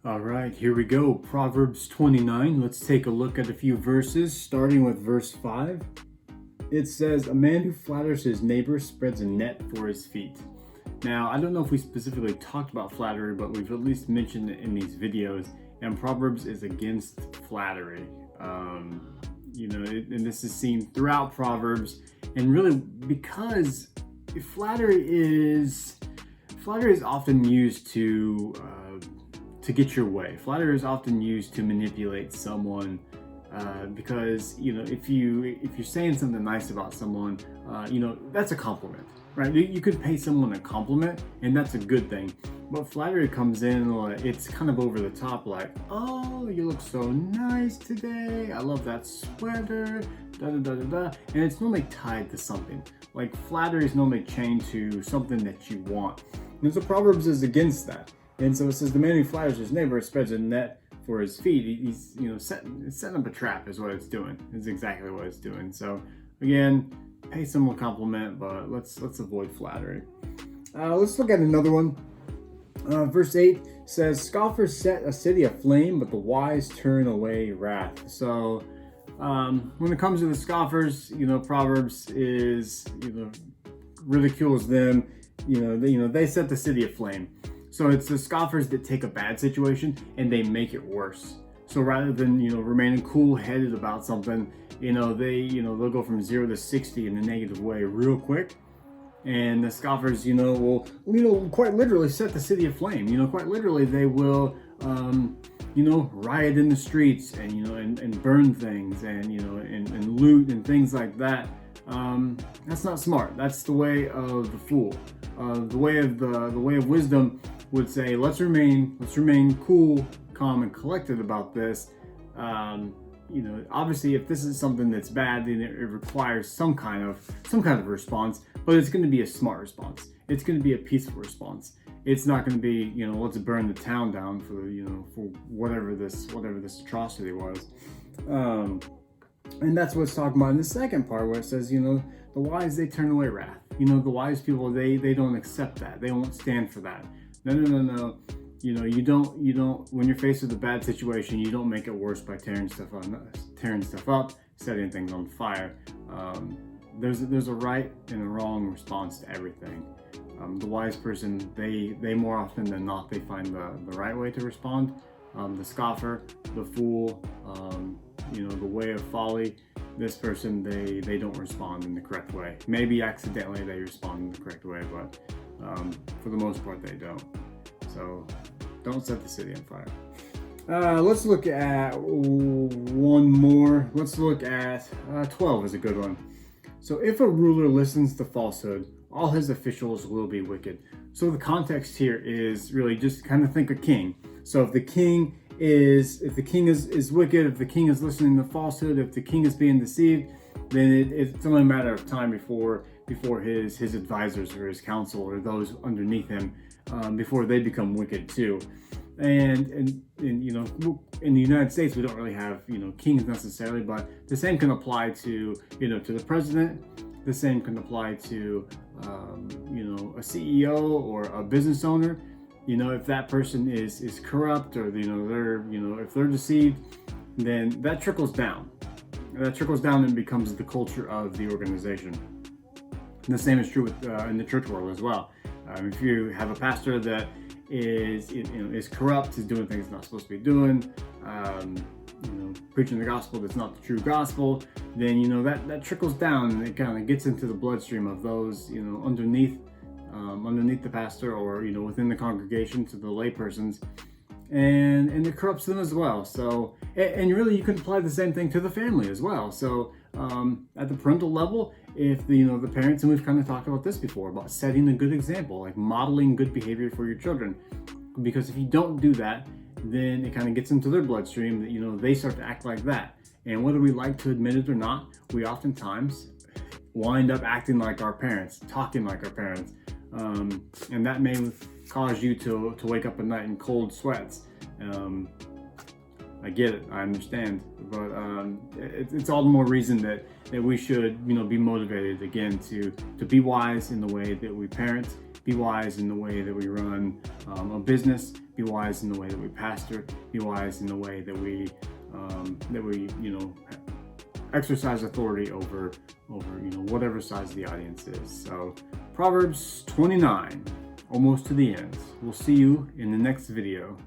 All right, here we go. Proverbs 29. Let's take a look at a few verses, starting with verse 5. It says, "A man who flatters his neighbor spreads a net for his feet." Now, I don't know if we specifically talked about flattery, but we've at least mentioned it in these videos, and Proverbs is against flattery. And this is seen throughout Proverbs, and really because flattery is flattery is often used to get your way. Flattery is often used to manipulate someone because if you're saying something nice about someone, that's a compliment, right? You could pay someone a compliment, and that's a good thing. But flattery comes in, it's kind of over the top, like, "Oh, you look so nice today. I love that sweater." Da da da da da, and it's normally tied to something. Like flattery is normally chained to something that you want, and so Proverbs is against that. And so it says, "The man who flatters his neighbor spreads a net for his feet." He's setting up a trap is what it's doing. It's exactly what it's doing. So again, pay someone a compliment, but let's avoid flattery. Let's look at another one. Verse 8 says, "Scoffers set a city aflame, but the wise turn away wrath." So when it comes to the scoffers, Proverbs is ridicules them. They set the city aflame. So it's the scoffers that take a bad situation and they make it worse. So rather than remaining cool-headed about something, they'll go from 0 to 60 in a negative way real quick. And the scoffers, will quite literally set the city aflame. Quite literally they will riot in the streets and and burn things and loot and things like that. That's not smart. That's the way of the fool. The way of wisdom would say, let's remain cool, calm, and collected about this. Obviously, if this is something that's bad, then it requires some kind of response. But it's going to be a smart response. It's going to be a peaceful response. It's not going to be let's burn the town down for whatever this atrocity was. And that's what's talking about in the second part, where it says, the wise, they turn away wrath. The wise people, they don't accept that. They won't stand for that. No. You don't. When you're faced with a bad situation, you don't make it worse by tearing stuff up, setting things on fire. There's a right and a wrong response to everything. The wise person, they more often than not, they find the right way to respond. The scoffer, the fool, the way of folly, this person, they don't respond in the correct way. Maybe accidentally they respond in the correct way, but for the most part they don't. So don't set the city on fire. Let's look at one more. Let's look at 12 is a good one. "So if a ruler listens to falsehood, all his officials will be wicked." So the context here is really just kind of think a king. So if the king is wicked, if the king is listening to falsehood, if the king is being deceived, then it's only a matter of time before his advisors or his council or those underneath him, before they become wicked too. And in the United States, we don't really have kings necessarily, but the same can apply to to the president. The same can apply to a CEO or a business owner. If that person is corrupt, or if they're deceived, then that trickles down. And becomes the culture of the organization. And the same is true with in the church world as well. If you have a pastor that is corrupt, is doing things not supposed to be doing, preaching the gospel that's not the true gospel, then that trickles down, and it kind of gets into the bloodstream of those underneath the pastor, or within the congregation, to the laypersons, and it corrupts them as well. So, and really you can apply the same thing to the family as well. So at the parental level, if the parents, and we've kind of talked about this before, about setting a good example, like modeling good behavior for your children, because if you don't do that, then it kind of gets into their bloodstream that they start to act like that. And whether we like to admit it or not, we oftentimes wind up acting like our parents, talking like our parents, and that may cause you to wake up at night in cold sweats. I get it, I understand, but it's all the more reason that we should be motivated again to be wise in the way that we parent, Be wise in the way that we run a business. Be wise in the way that we pastor. Be wise in the way that we exercise authority over whatever size the audience is. So Proverbs 29, almost to the end. We'll see you in the next video.